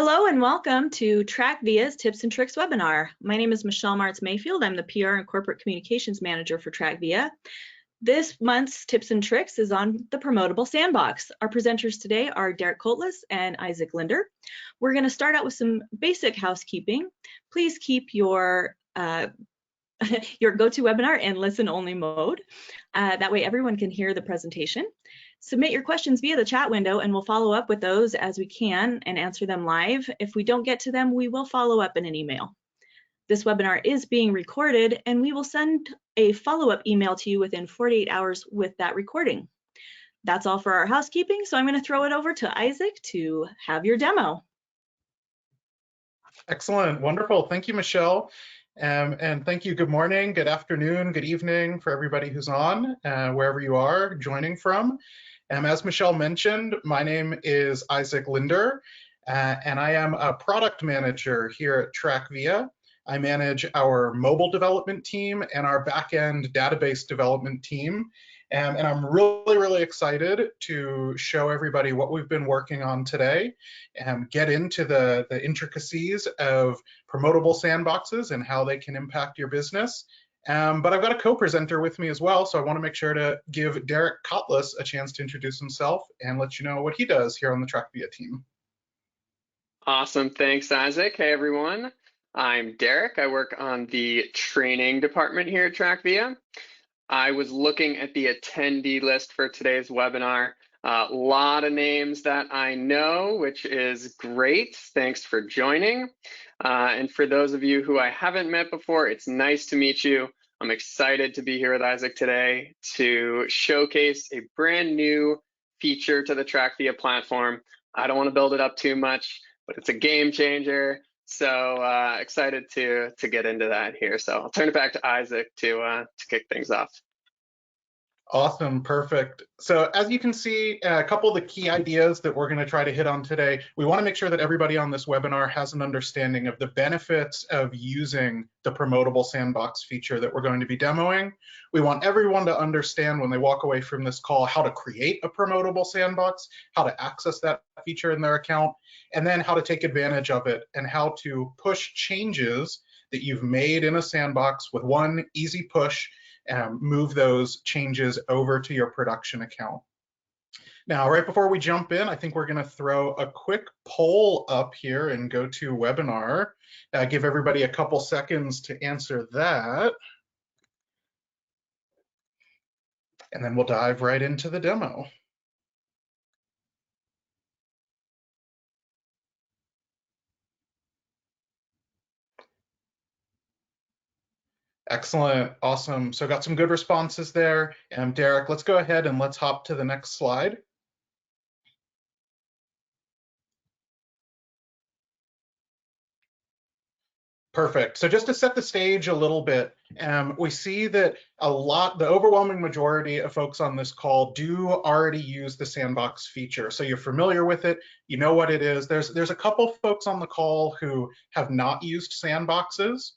Hello and welcome to TrackVia's Tips and Tricks webinar. My name is Michelle Martz Mayfield. I'm the PR and Corporate Communications Manager for TrackVia. This month's Tips and Tricks is on the Promotable Sandbox. Our presenters today are Derek Koltlis and Isaac Linder. We're going to start out with some basic housekeeping. Please keep your GoToWebinar in listen-only mode. That way everyone can hear the presentation. Submit your questions via the chat window and we'll follow up with those as we can and answer them live. If we don't get to them, we will follow up in an email. This webinar is being recorded and we will send a follow-up email to you within 48 hours with that recording. That's all for our housekeeping, so I'm going to throw it over to Isaac to have your demo. Excellent, wonderful. Thank you, Michelle. And thank you, good morning, good afternoon, good evening for everybody who's on, wherever you are joining from. As Michelle mentioned, my name is Isaac Linder, and I am a product manager here at TrackVia. I manage our mobile development team and our back-end database development team. And I'm really excited to show everybody what we've been working on today and get into the intricacies of promotable sandboxes and how they can impact your business. But I've got a co-presenter with me as well, so I want to make sure to give Derek Koltlis a chance to introduce himself and let you know what he does here on the TrackVia team. Awesome, thanks Isaac. Hey everyone, I'm Derek. I work on the training department here at TrackVia. I was looking at the attendee list for today's webinar. A lot of names that I know, which is great. Thanks for joining. And for those of you who I haven't met before, it's nice to meet you. I'm excited to be here with Isaac today to showcase a brand new feature to the TrackVia platform. I don't want to build it up too much, but it's a game changer. So excited to get into that here. So I'll turn it back to Isaac to kick things off. Awesome, perfect. So as you can see, a couple of the key ideas that we're going to try to hit on today. We want to make sure that everybody on this webinar has an understanding of the benefits of using the Promotable Sandbox feature that we're going to be demoing. We want everyone to understand when they walk away from this call how to create a Promotable Sandbox, how to access that feature in their account, and then how to take advantage of it and how to push changes that you've made in a sandbox with one easy push. Move those changes over to your production account. Now, right before we jump in, I think we're going to throw a quick poll up here in GoToWebinar. Give everybody a couple seconds to answer that. And then we'll dive right into the demo. Excellent, awesome. So got some good responses there. Derek, let's go ahead and let's hop to the next slide. Perfect. So just to set the stage a little bit, we see that the overwhelming majority of folks on this call do already use the sandbox feature. So you're familiar with it, you know what it is. There's a couple folks on the call who have not used sandboxes.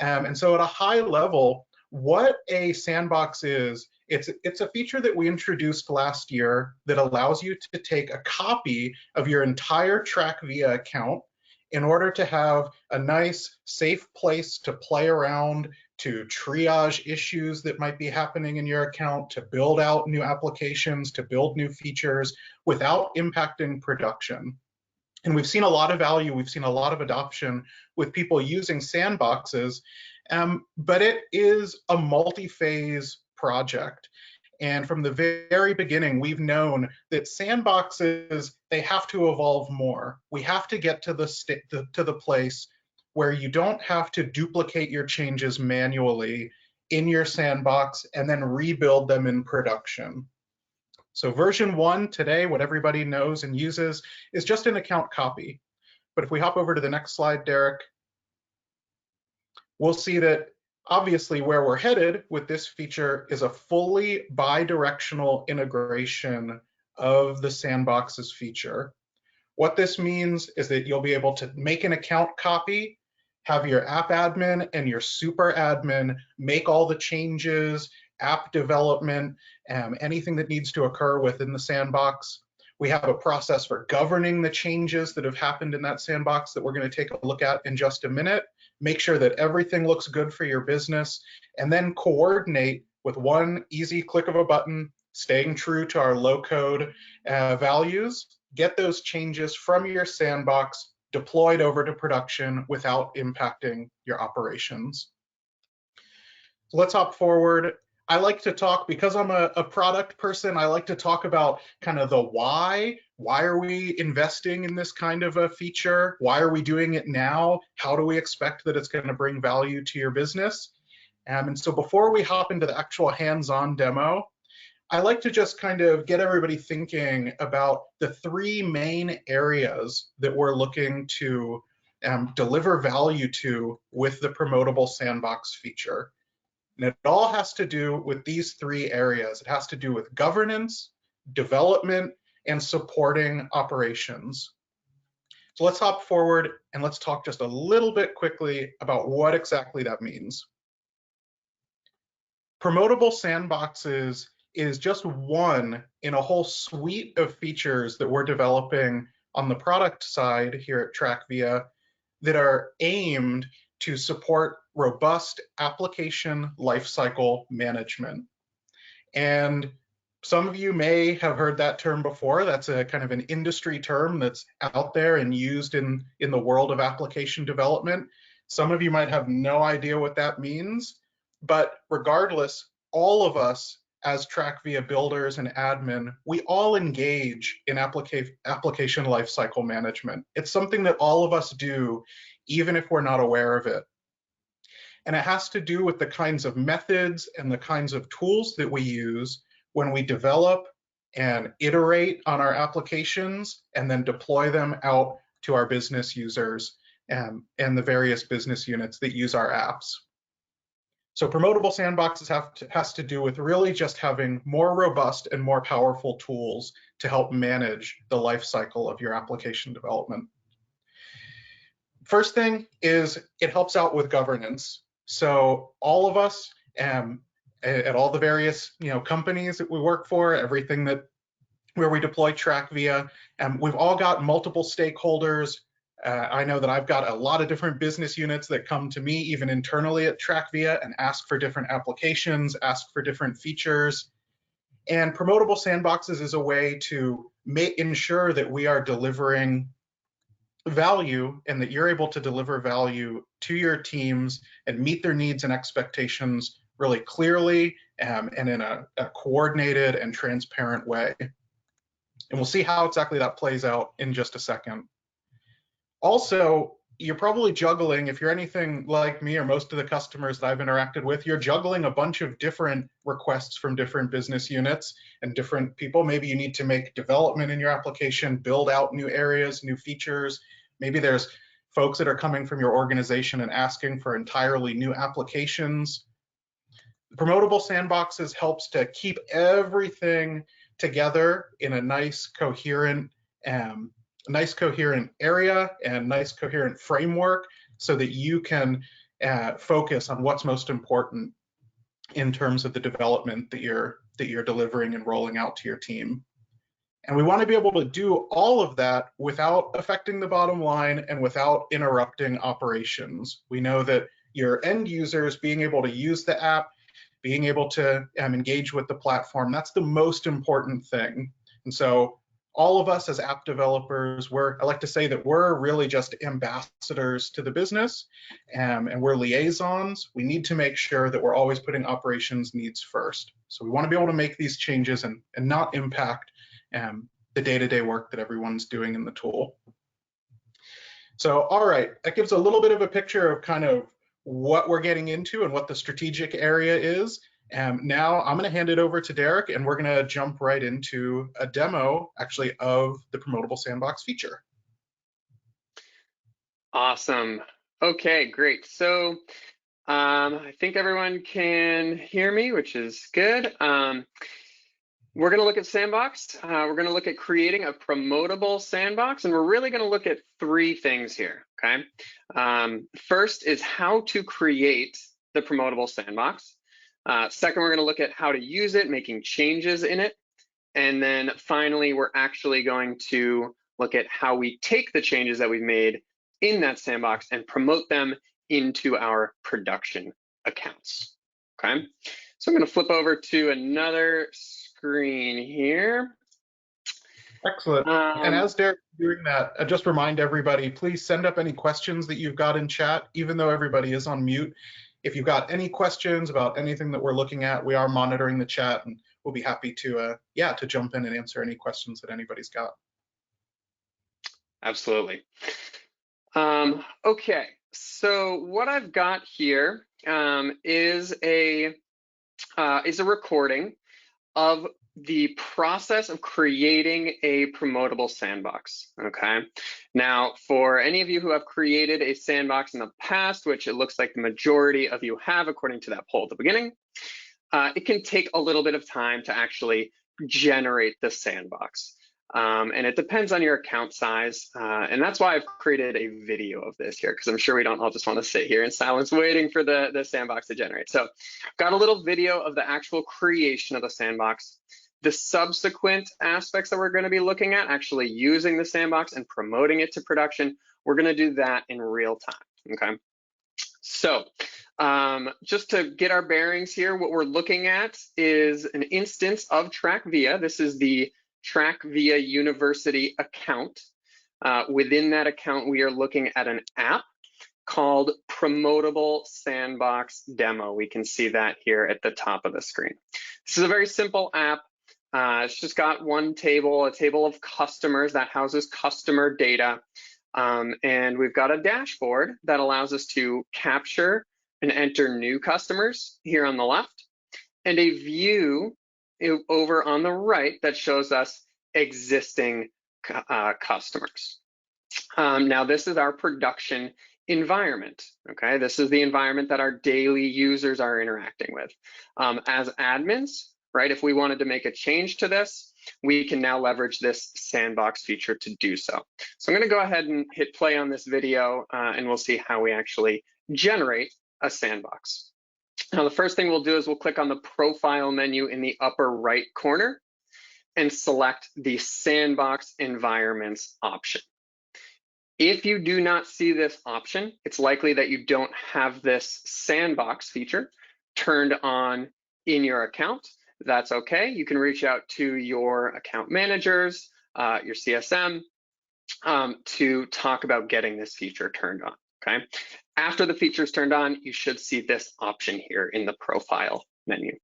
And so at a high level, what a sandbox is, it's a feature that we introduced last year that allows you to take a copy of your entire TrackVia account in order to have a nice, safe place to play around, to triage issues that might be happening in your account, to build out new applications, to build new features without impacting production. And we've seen a lot of value, we've seen a lot of adoption with people using sandboxes, but it is a multi-phase project. And from the very beginning, we've known that sandboxes, they have to evolve more. We have to get to the place where you don't have to duplicate your changes manually in your sandbox and then rebuild them in production. So version 1 today, what everybody knows and uses, is just an account copy. But if we hop over to the next slide, Derek, we'll see that obviously where we're headed with this feature is a fully bi-directional integration of the sandboxes feature. What this means is that you'll be able to make an account copy, have your app admin and your super admin make all the changes, app development, anything that needs to occur within the sandbox We have a process for governing the changes that have happened in that sandbox that we're going to take a look at in just a minute. Make sure that everything looks good for your business, and then coordinate with one easy click of a button, staying true to our low code values. Get those changes from your sandbox deployed over to production without impacting your operations. So let's hop forward. I like to talk, because I'm a product person, I like to talk about kind of the why. Why are we investing in this kind of a feature? Why are we doing it now? How do we expect that it's going to bring value to your business? And so before we hop into the actual hands-on demo, I like to just kind of get everybody thinking about the three main areas that we're looking to deliver value to with the Promotable Sandbox feature. And it all has to do with these three areas. It has to do with governance, development, and supporting operations. So let's hop forward and let's talk just a little bit quickly about what exactly that means. Promotable Sandboxes is just one in a whole suite of features that we're developing on the product side here at TrackVia that are aimed to support robust application lifecycle management. And some of you may have heard that term before. That's a kind of an industry term that's out there and used in the world of application development. Some of you might have no idea what that means, but regardless, all of us as TrackVia builders and admin, we all engage in application lifecycle management. It's something that all of us do, even if we're not aware of it. And it has to do with the kinds of methods and the kinds of tools that we use when we develop and iterate on our applications and then deploy them out to our business users and the various business units that use our apps. So Promotable Sandboxes has to do with really just having more robust and more powerful tools to help manage the life cycle of your application development. First thing is it helps out with governance. So all of us at all the various companies that we work for, everything where we deploy TrackVia, we've all got multiple stakeholders. I know that I've got a lot of different business units that come to me, even internally at TrackVia, and ask for different applications, ask for different features. And Promotable Sandboxes is a way to ensure that we are delivering value and that you're able to deliver value to your teams and meet their needs and expectations really clearly and in a coordinated and transparent way. And we'll see how exactly that plays out in just a second. Also, you're probably juggling, if you're anything like me or most of the customers that I've interacted with, you're juggling a bunch of different requests from different business units and different people. Maybe you need to make development in your application, build out new areas, new features. Maybe there's folks that are coming from your organization and asking for entirely new applications. Promotable Sandboxes helps to keep everything together in a nice coherent area and nice coherent framework so that you can focus on what's most important in terms of the development that you're delivering and rolling out to your team. And we want to be able to do all of that without affecting the bottom line and without interrupting operations. We know that your end users being able to use the app, being able to engage with the platform, that's the most important thing. And so all of us as app developers, I like to say that we're really just ambassadors to the business and we're liaisons. We need to make sure that we're always putting operations needs first. So we want to be able to make these changes and not impact the day-to-day work that everyone's doing in the tool. So, all right, that gives a little bit of a picture of kind of what we're getting into and what the strategic area is. Now I'm going to hand it over to Derek, and we're going to jump right into a demo, actually, of the Promotable Sandbox feature. Awesome. Okay, great. So I think everyone can hear me, which is good. We're going to look at Sandbox. We're going to look at creating a promotable sandbox, and we're really going to look at three things here, okay? First is how to create the promotable sandbox. Second, we're going to look at how to use it, making changes in it. And then finally, we're actually going to look at how we take the changes that we've made in that sandbox and promote them into our production accounts. Okay, so I'm going to flip over to another screen here. Excellent. And as Derek's doing that, just remind everybody, please send up any questions that you've got in chat, even though everybody is on mute. If you've got any questions about anything that we're looking at, we are monitoring the chat, and we'll be happy to, to jump in and answer any questions that anybody's got. Absolutely. Okay, so what I've got here is a recording of the process of creating a promotable sandbox. Okay, now for any of you who have created a sandbox in the past, which it looks like the majority of you have according to that poll at the beginning, it can take a little bit of time to actually generate the sandbox. And it depends on your account size. And that's why I've created a video of this here, because I'm sure we don't all just want to sit here in silence waiting for the sandbox to generate. So I've got a little video of the actual creation of the sandbox. The subsequent aspects that we're going to be looking at, actually using the sandbox and promoting it to production, we're going to do that in real time. Okay. So just to get our bearings here, what we're looking at is an instance of TrackVia. This is the TrackVia University account. Within that account, we are looking at an app called Promotable Sandbox Demo. We can see that here at the top of the screen. This is a very simple app. It's just got one table, a table of customers that houses customer data. And we've got a dashboard that allows us to capture and enter new customers here on the left, and a view over on the right that shows us existing customers. Now this is our production environment. Okay, this is the environment that our daily users are interacting with. As admins, right, if we wanted to make a change to this, we can now leverage this sandbox feature to do so. So I'm going to go ahead and hit play on this video, and we'll see how we actually generate a sandbox. Now, the first thing we'll do is we'll click on the profile menu in the upper right corner and select the sandbox environments option. If you do not see this option, it's likely that you don't have this sandbox feature turned on in your account. That's okay. You can reach out to your account managers, your CSM, to talk about getting this feature turned on. Okay. After the feature is turned on, you should see this option here in the profile menu.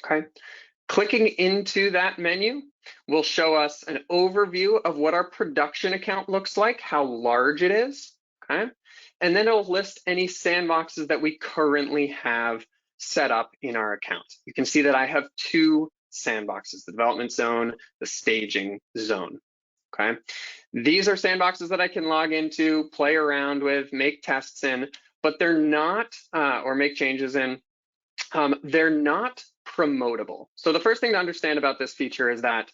Okay. Clicking into that menu will show us an overview of what our production account looks like, how large it is. Okay. And then it'll list any sandboxes that we currently have set up in our account. You can see that I have two sandboxes, the development zone, the staging zone. Okay, these are sandboxes that I can log into, play around with, make tests in, but they're not, or make changes in, they're not promotable. So the first thing to understand about this feature is that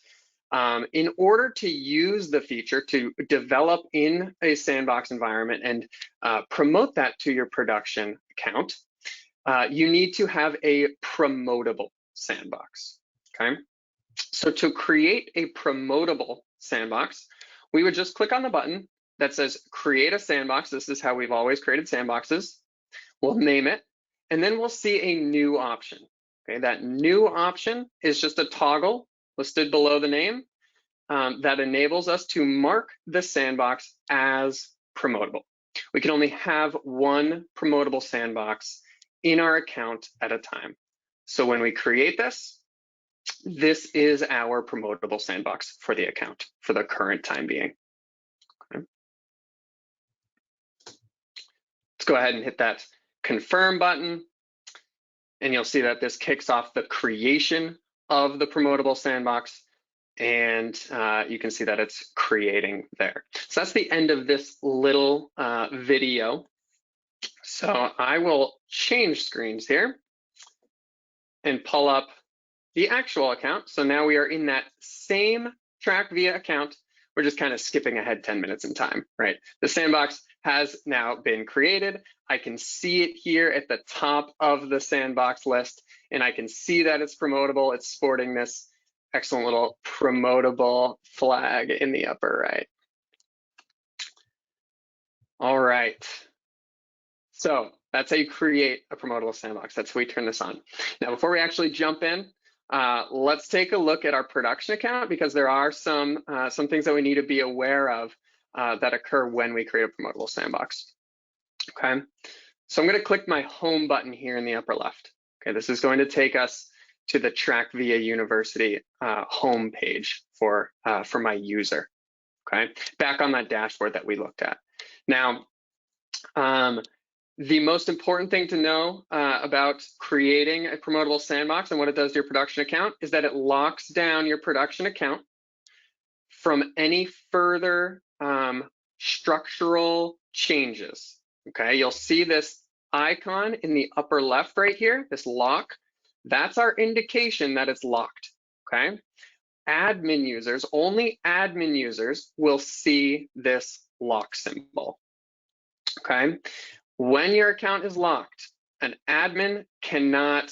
in order to use the feature to develop in a sandbox environment and promote that to your production account, you need to have a promotable sandbox. Okay, so to create a promotable sandbox, we would just click on the button that says create a sandbox. This is how we've always created sandboxes. We'll name it, and then we'll see a new option. Okay, that new option is just a toggle listed below the name that enables us to mark the sandbox as promotable. We can only have one promotable sandbox in our account at a time. So when we create this, this is our promotable sandbox for the account for the current time being. Okay. Let's go ahead and hit that confirm button, and you'll see that this kicks off the creation of the promotable sandbox, and you can see that it's creating there. So that's the end of this little video. So I will change screens here and pull up the actual account. So now we are in that same TrackVia account. We're just kind of skipping ahead 10 minutes in time, right? The sandbox has now been created. I can see it here at the top of the sandbox list, and I can see that it's promotable. It's sporting this excellent little promotable flag in the upper right. All right. So that's how you create a promotable sandbox. That's how we turn this on. Now, before we actually jump in, let's take a look at our production account, because there are some things that we need to be aware of that occur when we create a promotable sandbox. Okay, so I'm going to click my home button here in the upper left. Okay, this is going to take us to the TrackVia University home page for my user. Okay, back on that dashboard that we looked at. Now, the most important thing to know about creating a promotable sandbox and what it does to your production account is that it locks down your production account from any further structural changes. Okay, you'll see this icon in the upper left right here, this lock. That's our indication that it's locked. Okay, admin users, only admin users will see this lock symbol. Okay, when your account is locked, an admin cannot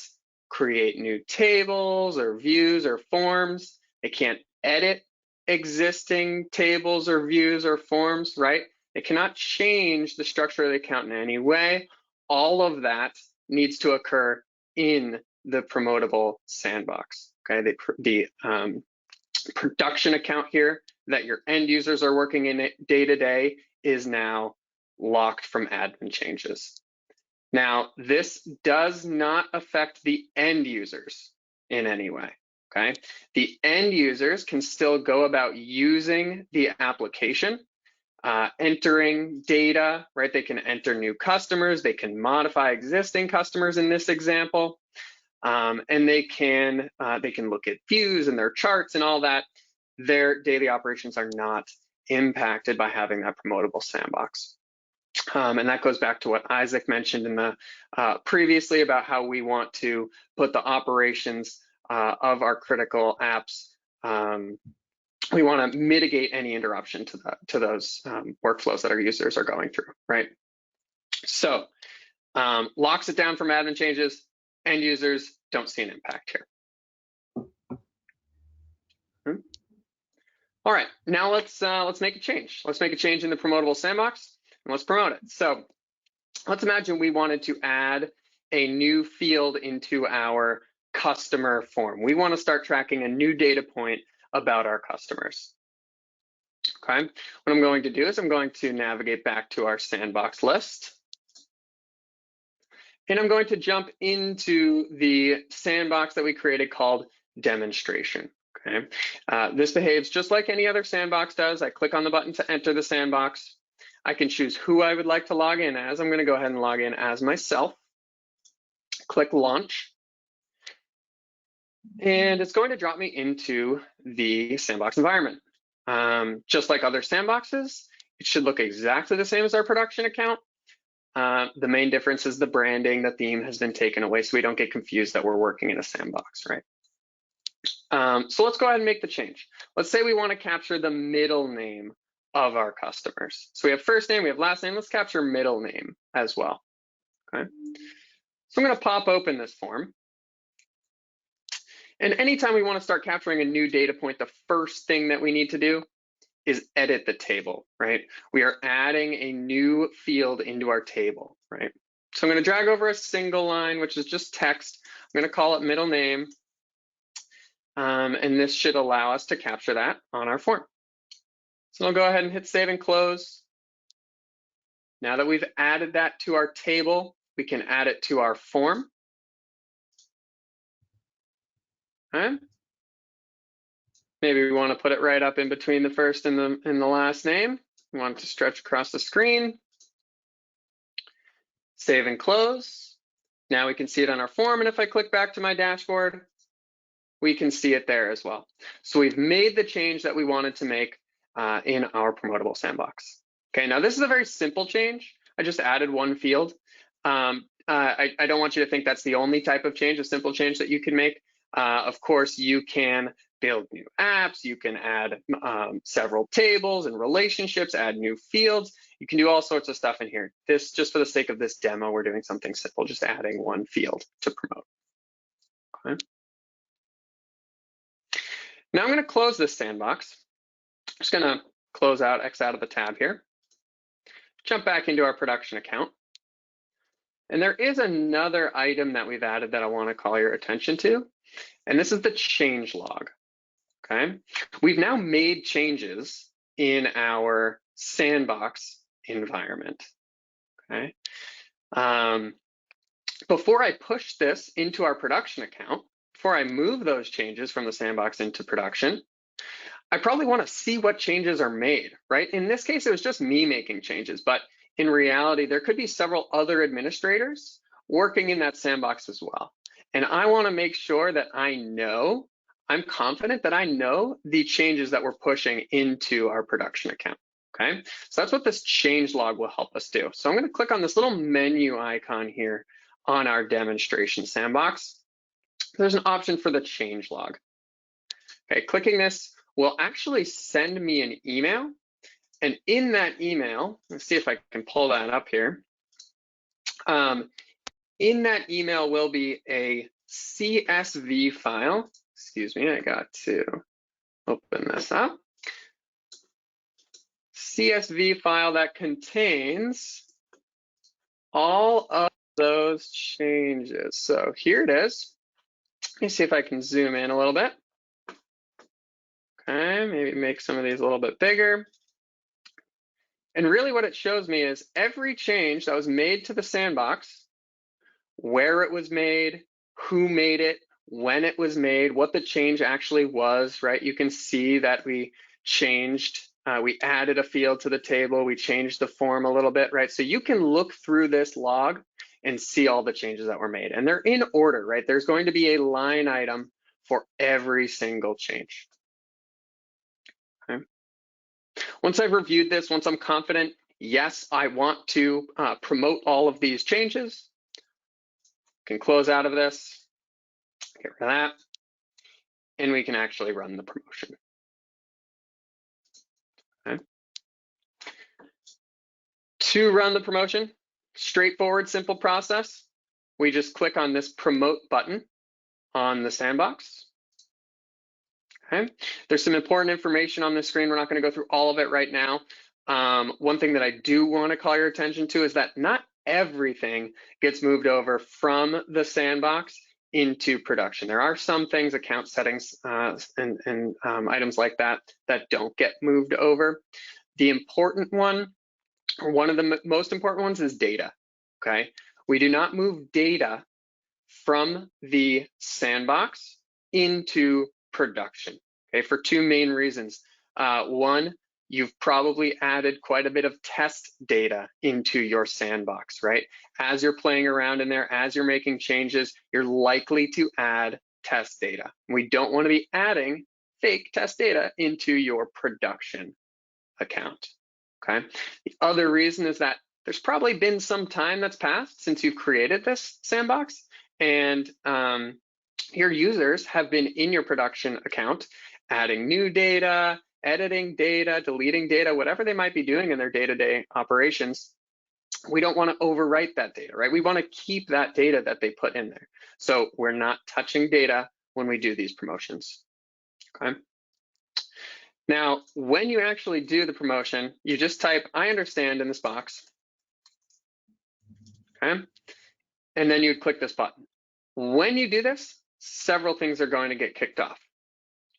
create new tables or views or forms. They can't edit existing tables or views or forms, right? They cannot change the structure of the account in any way. All of that needs to occur in the promotable sandbox. Okay, the production account here that your end users are working in day to day is now locked from admin changes. Now, this does not affect the end users in any way, okay? The end users can still go about using the application, entering data, right? They can enter new customers, they can modify existing customers in this example, and they can look at views and their charts and all that. Their daily operations are not impacted by having that promotable sandbox. And that goes back to what Isaac mentioned in the previously about how we want to put the operations of our critical apps. We want to mitigate any interruption to those workflows that our users are going through, right? So locks it down from admin changes. End users don't see an impact here. All right, now let's make a change. Let's make a change in the promotable sandbox. And let's promote it. So let's imagine we wanted to add a new field into our customer form. We want to start tracking a new data point about our customers. Okay, what I'm going to do is I'm going to navigate back to our sandbox list. And I'm going to jump into the sandbox that we created called demonstration. Okay, this behaves just like any other sandbox does. I click on the button to enter the sandbox. I can choose who I would like to log in as. I'm going to go ahead and log in as myself. Click launch. And it's going to drop me into the sandbox environment. Just like other sandboxes, it should look exactly the same as our production account. The main difference is the branding, the theme has been taken away, so we don't get confused that we're working in a sandbox, right? So let's go ahead and make the change. Let's say we want to capture the middle name of our customers. So we have first name, we have last name, let's capture middle name as well, okay? So I'm gonna pop open this form. And anytime we wanna start capturing a new data point, the first thing that we need to do is edit the table, right? We are adding a new field into our table, right? So I'm gonna drag over a single line, which is just text. I'm gonna call it middle name. And this should allow us to capture that on our form. So I'll go ahead and hit save and close. Now that we've added that to our table, we can add it to our form. Okay. Maybe we want to put it right up in between the first and the last name. We want it to stretch across the screen. Save and close. Now we can see it on our form, and if I click back to my dashboard, we can see it there as well. So we've made the change that we wanted to make in our promotable sandbox. Okay, now this is a very simple change. I just added one field. I don't want you to think that's the only type of change, a simple change that you can make. Of course, you can build new apps, you can add several tables and relationships, add new fields. You can do all sorts of stuff in here. This, just for the sake of this demo, we're doing something simple, just adding one field to promote. Okay. Now I'm going to close this sandbox. I'm just going to close out, X out of the tab here. Jump back into our production account. And there is another item that we've added that I want to call your attention to, and this is the change log, okay? We've now made changes in our sandbox environment, okay? Before I push this into our production account, before I move those changes from the sandbox into production, I probably want to see what changes are made, right? In this case, it was just me making changes, but in reality, there could be several other administrators working in that sandbox as well. And I want to make sure that I'm confident that I know the changes that we're pushing into our production account, okay? So that's what this change log will help us do. So I'm going to click on this little menu icon here on our demonstration sandbox. There's an option for the change log. Okay, clicking this will actually send me an email. And in that email, let's see if I can pull that up here. In that email will be a CSV file. Excuse me, I got to open this up. CSV file that contains all of those changes. So here it is. Let me see if I can zoom in a little bit. Okay, maybe make some of these a little bit bigger. And really what it shows me is every change that was made to the sandbox, where it was made, who made it, when it was made, what the change actually was, right? You can see that we changed, we added a field to the table, we changed the form a little bit, right? So you can look through this log and see all the changes that were made. And they're in order, right? There's going to be a line item for every single change. Okay. Once I've reviewed this, once I'm confident, yes, I want to promote all of these changes, can close out of this, get rid of that, and we can actually run the promotion. Okay. To run the promotion, straightforward, simple process. We just click on this promote button on the sandbox. Okay. There's some important information on the screen. We're not going to go through all of it right now. One thing that I do want to call your attention to is that not everything gets moved over from the sandbox into production. There are some things, account settings and items like that, that don't get moved over. The important one, or one of the most important ones, is data, okay? We do not move data from the sandbox into production, okay, for two main reasons. One, you've probably added quite a bit of test data into your sandbox, right? As you're playing around in there, as you're making changes, you're likely to add test data. We don't want to be adding fake test data into your production account, okay? The other reason is that there's probably been some time that's passed since you've created this sandbox, and your users have been in your production account adding new data, editing data, deleting data, whatever they might be doing in their day-to-day operations. We don't want to overwrite that data, right? We want to keep that data that they put in there. So we're not touching data when we do these promotions, okay? Now, when you actually do the promotion, you just type "I understand" in this box, okay? And then you'd click this button. When you do this, several things are going to get kicked off,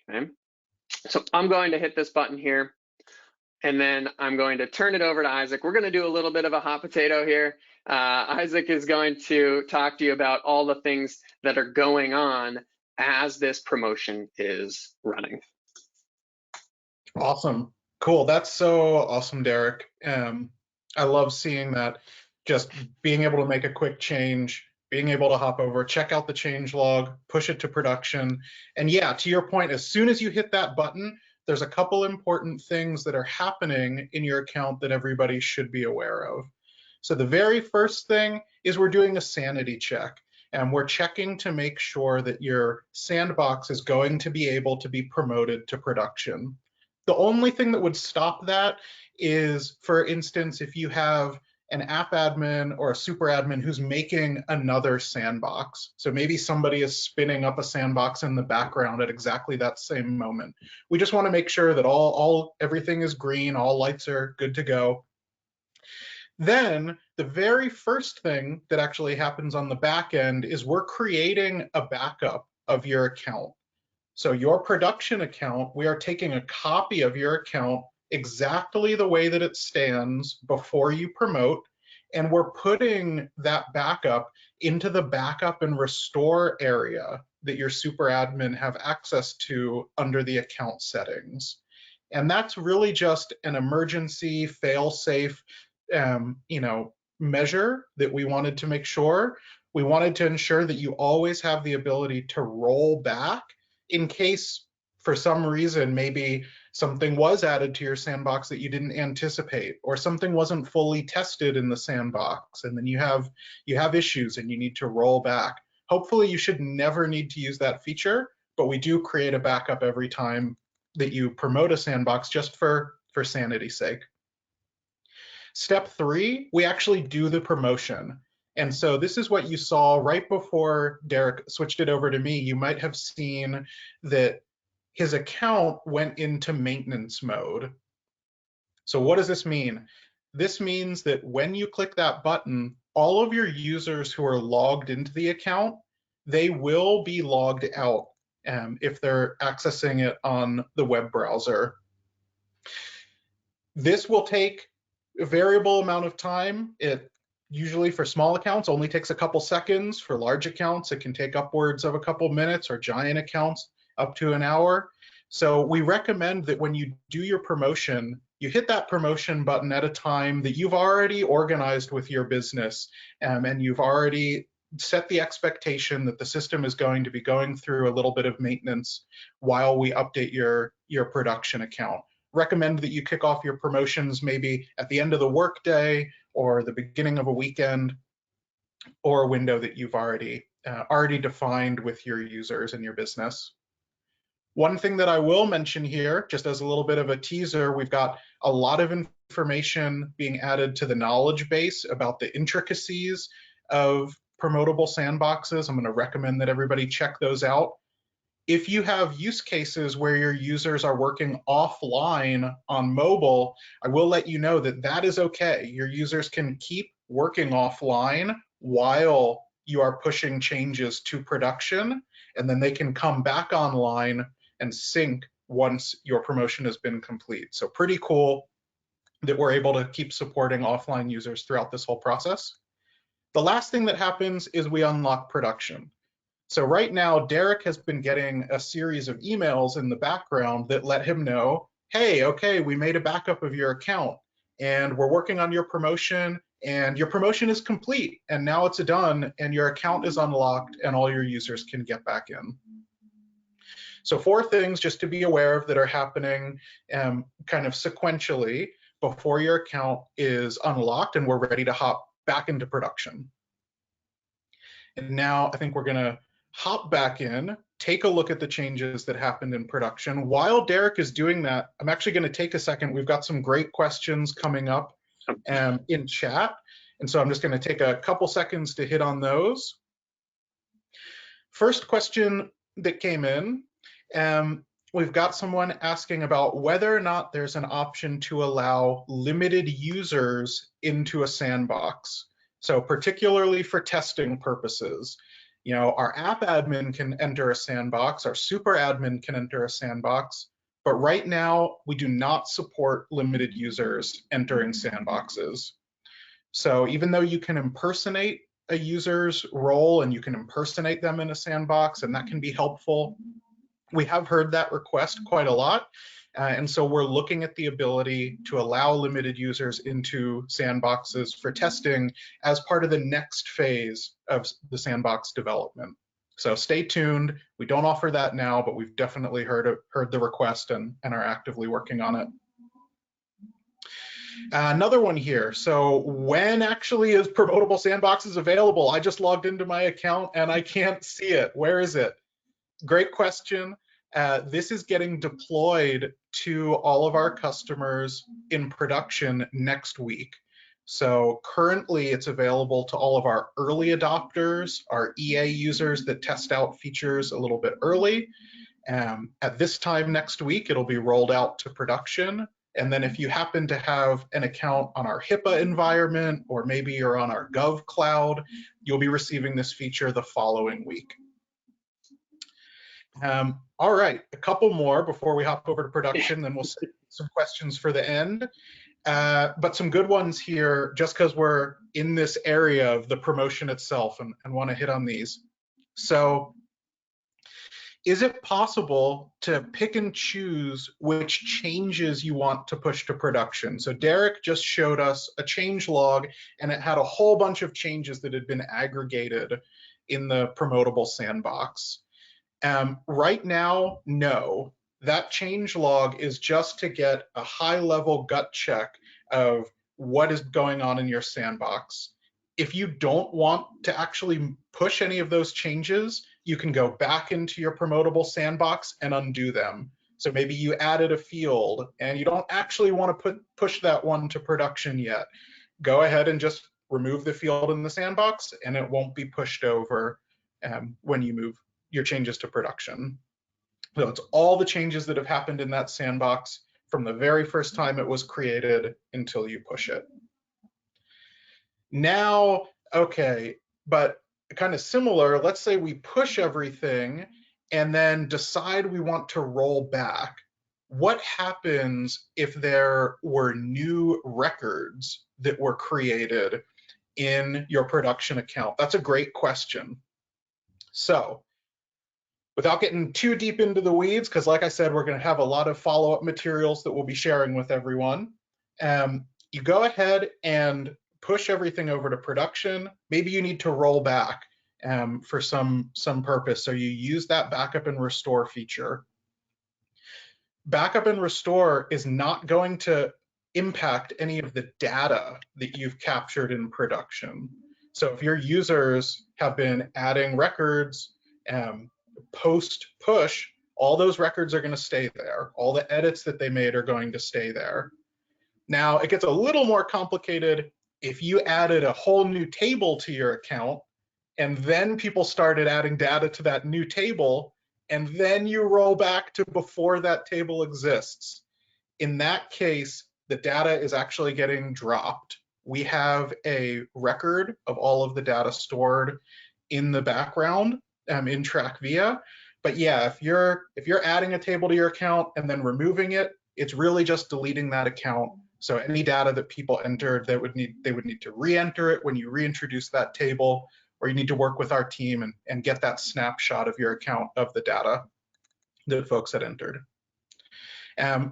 okay? So I'm going to hit this button here, and then I'm going to turn it over to Isaac. We're going to do a little bit of a hot potato here. Isaac is going to talk to you about all the things that are going on as this promotion is running. Awesome. Cool. That's so awesome, Derek. I love seeing that, just being able to make a quick change, being able to hop over, check out the change log, push it to production. And yeah, to your point, as soon as you hit that button, there's a couple important things that are happening in your account that everybody should be aware of. So the very first thing is we're doing a sanity check, and we're checking to make sure that your sandbox is going to be able to be promoted to production. The only thing that would stop that is, for instance, if you have an app admin or a super admin who's making another sandbox. So maybe somebody is spinning up a sandbox in the background at exactly that same moment. We just want to make sure that everything is green, all lights are good to go. Then the very first thing that actually happens on the back end is we're creating a backup of your account. So your production account, we are taking a copy of your account exactly the way that it stands before you promote, and we're putting that backup into the backup and restore area that your super admin have access to under the account settings. And that's really just an emergency fail-safe measure that we wanted to make sure. We wanted to ensure that you always have the ability to roll back in case for some reason maybe something was added to your sandbox that you didn't anticipate, or something wasn't fully tested in the sandbox, and then you have issues and you need to roll back. Hopefully you should never need to use that feature, but we do create a backup every time that you promote a sandbox, just for sanity's sake. Step 3, we actually do the promotion. And so this is what you saw right before Derek switched it over to me. You might have seen that his account went into maintenance mode. So what does this mean? This means that when you click that button, all of your users who are logged into the account, they will be logged out if they're accessing it on the web browser. This will take a variable amount of time. It usually, for small accounts, only takes a couple seconds. For large accounts, it can take upwards of a couple minutes, or giant accounts up to an hour. So we recommend that when you do your promotion, you hit that promotion button at a time that you've already organized with your business, and you've already set the expectation that the system is going to be going through a little bit of maintenance while we update your production account. Recommend that you kick off your promotions maybe at the end of the workday or the beginning of a weekend, or a window that you've already defined with your users and your business. One thing that I will mention here, just as a little bit of a teaser, we've got a lot of information being added to the knowledge base about the intricacies of promotable sandboxes. I'm going to recommend that everybody check those out. If you have use cases where your users are working offline on mobile, I will let you know that that is okay. Your users can keep working offline while you are pushing changes to production, and then they can come back online and sync once your promotion has been complete. So pretty cool that we're able to keep supporting offline users throughout this whole process. The last thing that happens is we unlock production. So right now, Derek has been getting a series of emails in the background that let him know, hey, okay, we made a backup of your account, and we're working on your promotion, and your promotion is complete, and now it's done, and your account is unlocked, and all your users can get back in. So 4 things just to be aware of that are happening kind of sequentially before your account is unlocked and we're ready to hop back into production. And now I think we're going to hop back in, take a look at the changes that happened in production. While Derek is doing that, I'm actually going to take a second. We've got some great questions coming up in chat. And so I'm just going to take a couple seconds to hit on those. First question that came in, we've got someone asking about whether or not there's an option to allow limited users into a sandbox. So particularly for testing purposes, our app admin can enter a sandbox, our super admin can enter a sandbox, but right now we do not support limited users entering sandboxes. So even though you can impersonate a user's role and you can impersonate them in a sandbox, and that can be helpful, we have heard that request quite a lot. And so we're looking at the ability to allow limited users into sandboxes for testing as part of the next phase of the sandbox development. So stay tuned. We don't offer that now, but we've definitely heard the request and are actively working on it. Another one here. So when actually is Promotable Sandboxes available? I just logged into my account and I can't see it. Where is it? Great question. This is getting deployed to all of our customers in production next week. So currently it's available to all of our early adopters, our EA users that test out features a little bit early. At this time next week, it'll be rolled out to production. And then if you happen to have an account on our HIPAA environment, or maybe you're on our Gov cloud, you'll be receiving this feature the following week. All right, a couple more before we hop over to production, then we'll save some questions for the end. But some good ones here, just because we're in this area of the promotion itself and want to hit on these. So, is it possible to pick and choose which changes you want to push to production? So Derek just showed us a change log, and it had a whole bunch of changes that had been aggregated in the Promotable Sandbox. Right now, no. That change log is just to get a high-level gut check of what is going on in your sandbox. If you don't want to actually push any of those changes, you can go back into your Promotable Sandbox and undo them. So maybe you added a field and you don't actually want to push that one to production yet. Go ahead and just remove the field in the sandbox, and it won't be pushed over when you move your changes to production. So it's all the changes that have happened in that sandbox from the very first time it was created until you push it. Now, okay, but kind of similar, let's say we push everything and then decide we want to roll back. What happens if there were new records that were created in your production account? That's a great question. So, without getting too deep into the weeds, because like I said, we're going to have a lot of follow-up materials that we'll be sharing with everyone. You go ahead and push everything over to production. Maybe you need to roll back for some purpose. So you use that backup and restore feature. Backup and restore is not going to impact any of the data that you've captured in production. So if your users have been adding records, post push, all those records are going to stay there. All the edits that they made are going to stay there. Now, it gets a little more complicated if you added a whole new table to your account, and then people started adding data to that new table, and then you roll back to before that table exists. In that case, the data is actually getting dropped. We have a record of all of the data stored in the background in TrackVia. But yeah, if you're adding a table to your account and then removing it, it's really just deleting that account. So any data that people entered, they would need to re-enter it when you reintroduce that table, or you need to work with our team and get that snapshot of your account of the data that folks had entered.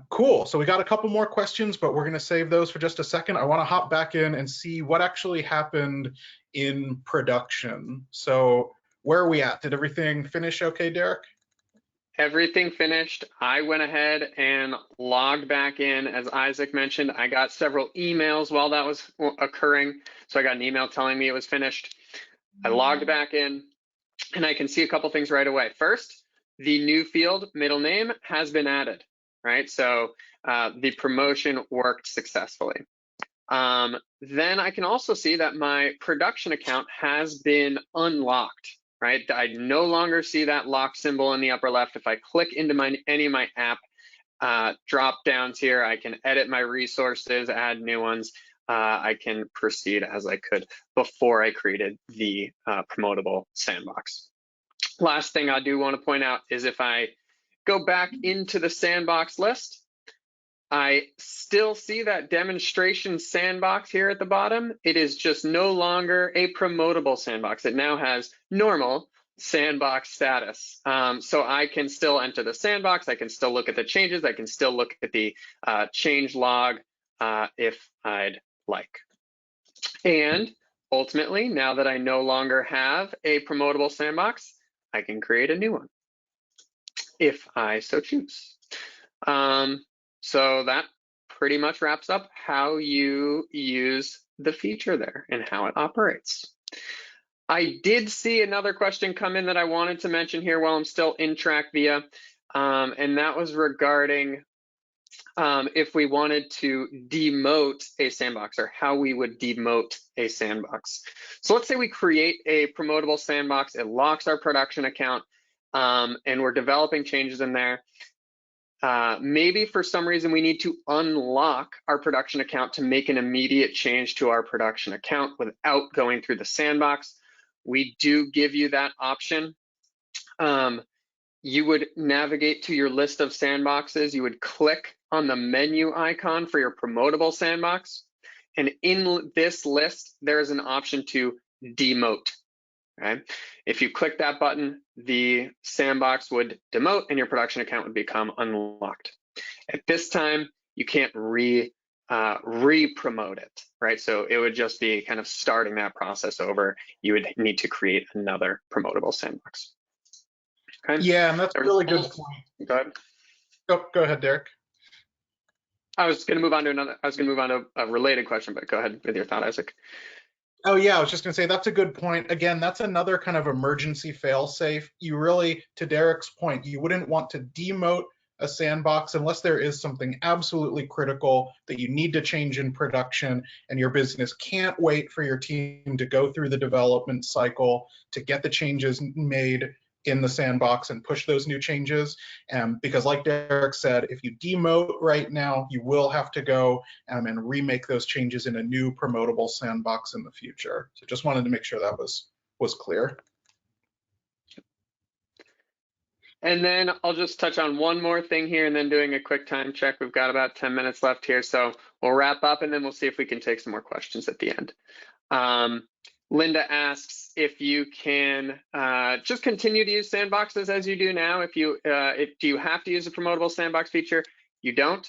Cool, so we got a couple more questions, but we're gonna save those for just a second. I wanna hop back in and see what actually happened in production. So where are we at? Did everything finish okay, Derek? Everything finished. I went ahead and logged back in. As Isaac mentioned, I got several emails while that was occurring. So I got an email telling me it was finished. I logged back in, and I can see a couple things right away. First, the new field, middle name, has been added, right? So the promotion worked successfully. Then I can also see that my production account has been unlocked, right? I no longer see that lock symbol in the upper left. If I click into any of my app drop downs here, I can edit my resources, add new ones. I can proceed as I could before I created the Promotable Sandbox. Last thing I do want to point out is if I go back into the sandbox list, I still see that demonstration sandbox here at the bottom. It is just no longer a promotable sandbox. It now has normal sandbox status. So I can still enter the sandbox. I can still look at the changes. I can still look at the change log if I'd like. And ultimately, now that I no longer have a promotable sandbox, I can create a new one if I so choose. So that pretty much wraps up how you use the feature there and how it operates. I did see another question come in that I wanted to mention here while I'm still in TrackVia, and that was regarding if we wanted to demote a sandbox, or how we would demote a sandbox. So let's say we create a promotable sandbox, it locks our production account, and we're developing changes in there. Maybe for some reason we need to unlock our production account to make an immediate change to our production account without going through the sandbox. We do give you that option. You would navigate to your list of sandboxes. You would click on the menu icon for your promotable sandbox. And in this list, there is an option to demote. Okay? If you click that button, the sandbox would demote and your production account would become unlocked. At this time, you can't re-promote it, right? So it would just be kind of starting that process over. You would need to create another promotable sandbox. Okay. Yeah, and that's a really good point. Go ahead. Oh, go ahead, Derek. I was going to move on to a related question, but go ahead with your thought, Isaac. Oh yeah, I was just going to say that's a good point. Again, that's another kind of emergency fail-safe. You really, to Derek's point, you wouldn't want to demote a sandbox unless there is something absolutely critical that you need to change in production, and your business can't wait for your team to go through the development cycle to get the changes made in the sandbox and push those new changes. Because like Derek said, if you demote right now, you will have to go and remake those changes in a new promotable sandbox in the future. So just wanted to make sure that was clear. And then I'll just touch on one more thing here and then doing a quick time check. We've got about 10 minutes left here, so we'll wrap up and then we'll see if we can take some more questions at the end. Linda asks if you can just continue to use sandboxes as you do now. Do you have to use a promotable sandbox feature? You don't.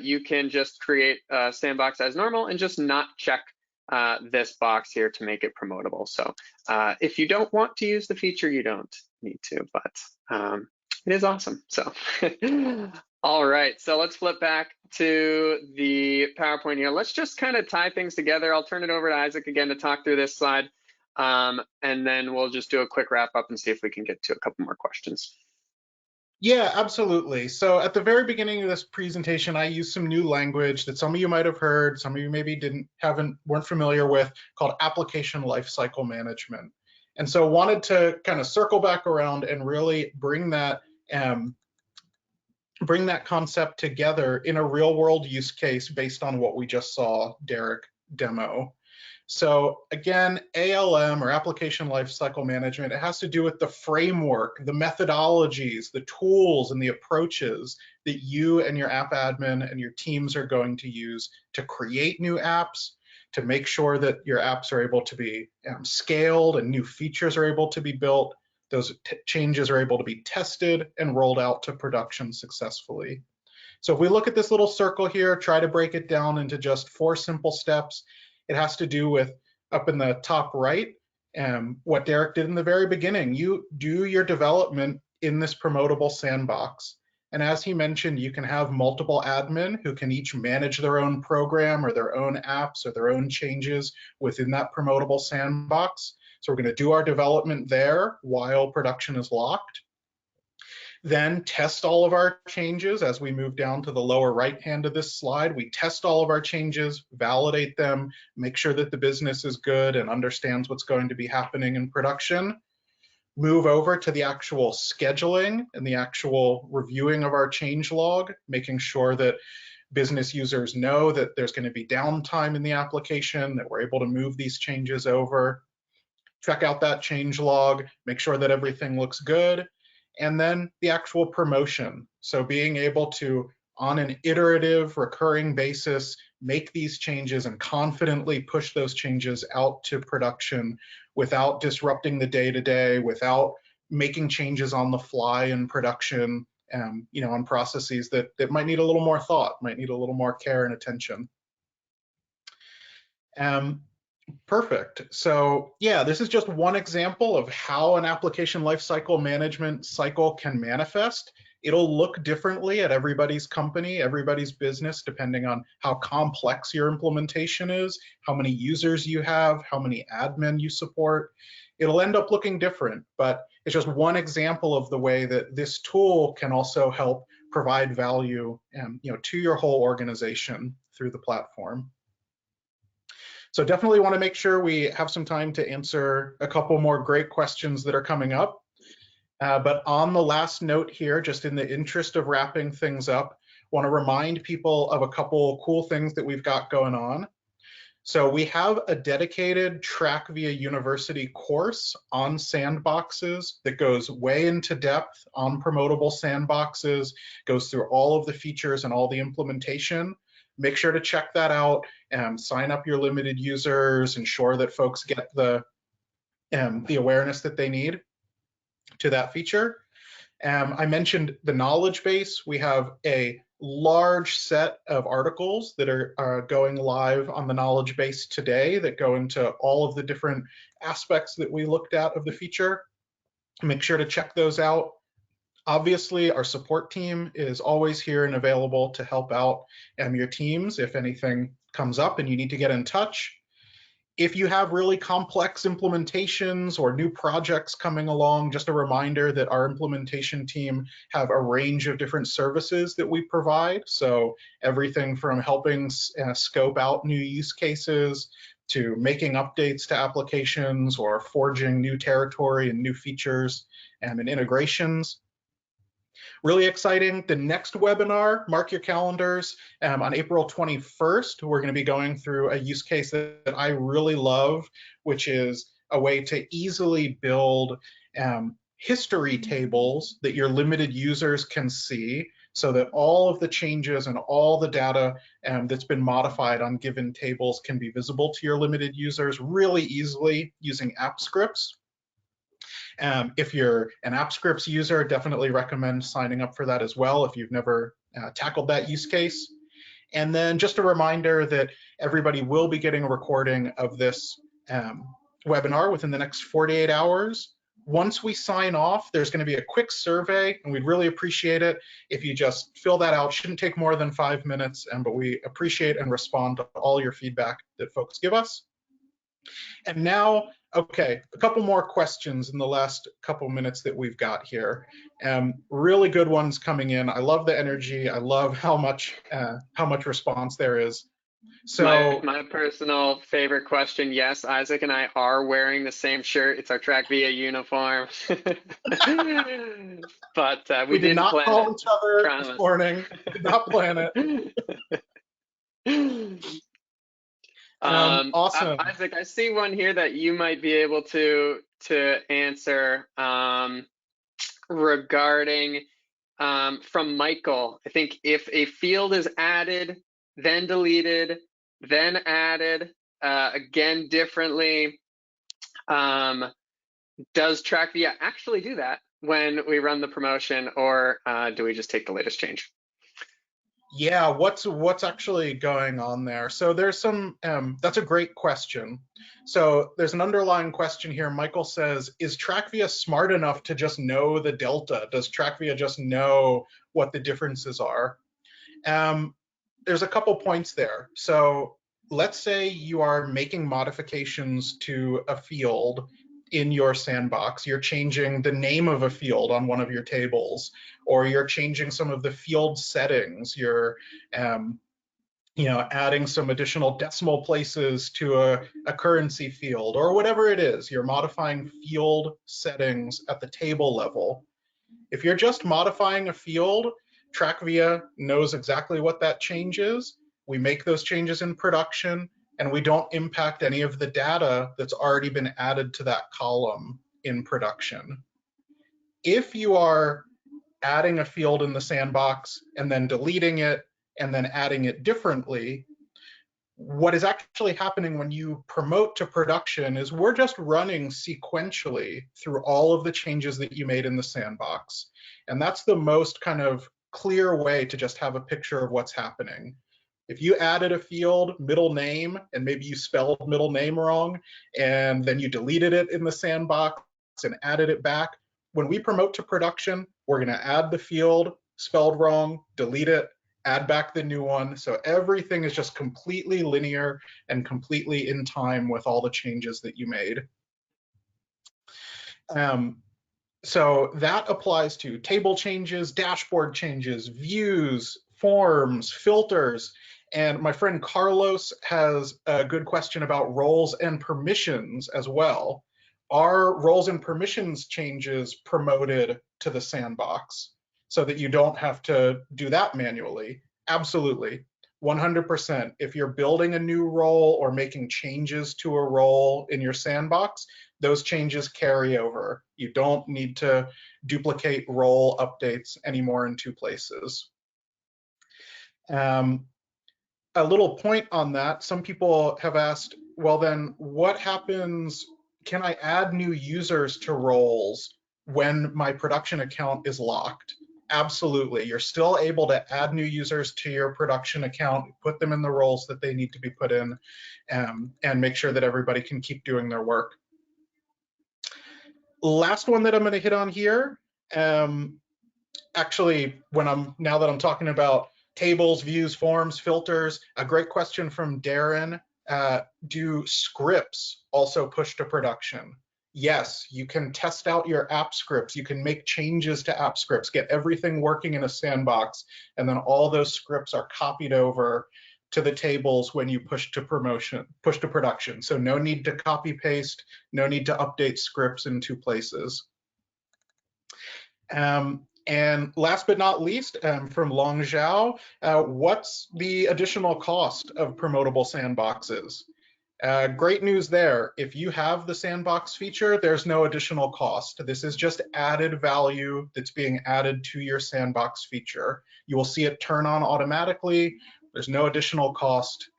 You can just create a sandbox as normal and just not check this box here to make it promotable. So if you don't want to use the feature, you don't need to, but it is awesome. So all right, so let's flip back to the PowerPoint here. Let's just kind of tie things together. I'll turn it over to Isaac again to talk through this slide, and then we'll just do a quick wrap up and see if we can get to a couple more questions. Yeah, absolutely. So at the very beginning of this presentation, I used some new language that some of you might have heard, some of you maybe weren't familiar with, called application lifecycle management. And so wanted to kind of circle back around and really bring that concept together in a real world use case based on what we just saw Derek demo. So again, ALM, or application lifecycle management, it has to do with the framework, the methodologies, the tools, and the approaches that you and your app admin and your teams are going to use to create new apps, to make sure that your apps are able to be scaled and new features are able to be built, those changes are able to be tested and rolled out to production successfully. So if we look at this little circle here, try to break it down into just 4 simple steps. It has to do with, up in the top right, what Derek did in the very beginning. You do your development in this promotable sandbox. And as he mentioned, you can have multiple admin who can each manage their own program or their own apps or their own changes within that promotable sandbox. So we're going to do our development there while production is locked. Then test all of our changes as we move down to the lower right hand of this slide. We test all of our changes, validate them, make sure that the business is good and understands what's going to be happening in production. Move over to the actual scheduling and the actual reviewing of our change log, making sure that business users know that there's going to be downtime in the application, that we're able to move these changes over. Check out that change log, make sure that everything looks good. And then the actual promotion. So being able to, on an iterative, recurring basis, make these changes and confidently push those changes out to production without disrupting the day-to-day, without making changes on the fly in production, on processes that might need a little more thought, might need a little more care and attention. Perfect. So yeah, this is just one example of how an application lifecycle management cycle can manifest. It'll look differently at everybody's company, everybody's business, depending on how complex your implementation is, how many users you have, how many admin you support. It'll end up looking different, but it's just one example of the way that this tool can also help provide value to your whole organization through the platform. So definitely want to make sure we have some time to answer a couple more great questions that are coming up. But on the last note here, just in the interest of wrapping things up, want to remind people of a couple cool things that we've got going on. So we have a dedicated TrackVia University course on sandboxes that goes way into depth on promotable sandboxes, goes through all of the features and all the implementation. Make sure to check that out and sign up your limited users, ensure that folks get the awareness that they need to that feature. I mentioned the knowledge base. We have a large set of articles that are going live on the knowledge base today that go into all of the different aspects that we looked at of the feature. Make sure to check those out. Obviously, our support team is always here and available to help out your teams if anything comes up and you need to get in touch. If you have really complex implementations or new projects coming along, just a reminder that our implementation team have a range of different services that we provide. So everything from helping scope out new use cases to making updates to applications or forging new territory and new features and integrations. Really exciting. The next webinar, mark your calendars, on April 21st, we're going to be going through a use case that I really love, which is a way to easily build history tables that your limited users can see so that all of the changes and all the data that's been modified on given tables can be visible to your limited users really easily using app scripts. If you're an app scripts user, definitely recommend signing up for that as well if you've never tackled that use case. And then just a reminder that everybody will be getting a recording of this webinar within the next 48 hours. Once we sign off, there's going to be a quick survey, and we'd really appreciate it if you just fill that out. Shouldn't take more than 5 minutes, but we appreciate and respond to all your feedback that folks give us. And now, okay, a couple more questions in the last couple minutes that we've got here. Really good ones coming in. I love the energy. I love how much response there is. So my personal favorite question, yes, Isaac and I are wearing the same shirt. It's our TrackVia uniform. But we did not call each other Promise. This morning. Did not plan it. Awesome. Isaac, I see one here that you might be able to answer regarding from Michael. I think if a field is added, then deleted, then added again differently, does TrackVia actually do that when we run the promotion, or do we just take the latest change? Yeah, what's actually going on there? So there's some, that's a great question. So there's an underlying question here. Michael says, is TrackVia smart enough to just know the delta? Does TrackVia just know what the differences are? There's a couple points there. So let's say you are making modifications to a field in your sandbox. You're changing the name of a field on one of your tables, or you're changing some of the field settings. You're adding some additional decimal places to a currency field, or whatever it is. You're modifying field settings at the table level. If you're just modifying a field, TrackVia knows exactly what that change is. We make those changes in production, and we don't impact any of the data that's already been added to that column in production. If you are adding a field in the sandbox and then deleting it and then adding it differently, what is actually happening when you promote to production is we're just running sequentially through all of the changes that you made in the sandbox. And that's the most kind of clear way to just have a picture of what's happening. If you added a field, middle name, and maybe you spelled middle name wrong, and then you deleted it in the sandbox and added it back, when we promote to production, we're going to add the field spelled wrong, delete it, add back the new one. So everything is just completely linear and completely in time with all the changes that you made. So that applies to table changes, dashboard changes, views, forms, filters. And my friend Carlos has a good question about roles and permissions as well. Are roles and permissions changes promoted to the sandbox so that you don't have to do that manually? Absolutely. 100%. If you're building a new role or making changes to a role in your sandbox, those changes carry over. You don't need to duplicate role updates anymore in two places. A little point on that, some people have asked, well then what happens, can I add new users to roles when my production account is locked? Absolutely, you're still able to add new users to your production account, put them in the roles that they need to be put in, and make sure that everybody can keep doing their work. Last one that I'm going to hit on here, actually, now that I'm talking about tables, views, forms, filters, a great question from Darren. Do scripts also push to production? Yes, you can test out your app scripts. You can make changes to app scripts, get everything working in a sandbox, and then all those scripts are copied over to the tables when you push to production. So no need to copy paste, no need to update scripts in two places. And last but not least, from Long Zhao, what's the additional cost of promotable sandboxes? Great news there. If you have the sandbox feature, there's no additional cost. This is just added value that's being added to your sandbox feature. You will see it turn on automatically. There's no additional cost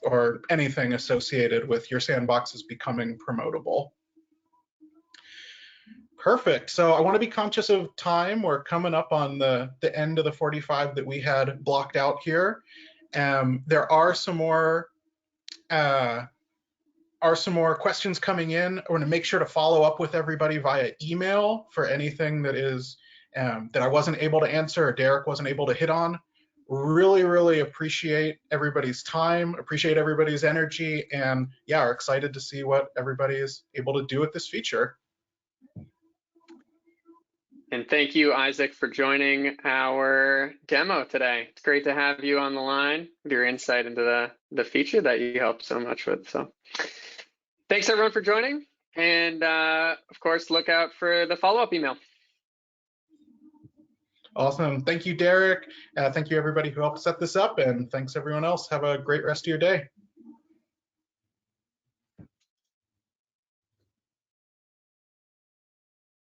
or anything associated with your sandboxes becoming promotable. Perfect. So I want to be conscious of time. We're coming up on the end of the 45 that we had blocked out here. There are some more questions coming in. I want to make sure to follow up with everybody via email for anything that is that I wasn't able to answer or Derek wasn't able to hit on. Really, really appreciate everybody's time, appreciate everybody's energy, and yeah, are excited to see what everybody is able to do with this feature. And thank you, Isaac, for joining our demo today. It's great to have you on the line with your insight into the feature that you helped so much with. So thanks, everyone, for joining. And of course, look out for the follow-up email. Awesome. Thank you, Derek. Thank you, everybody who helped set this up. And thanks, everyone else. Have a great rest of your day.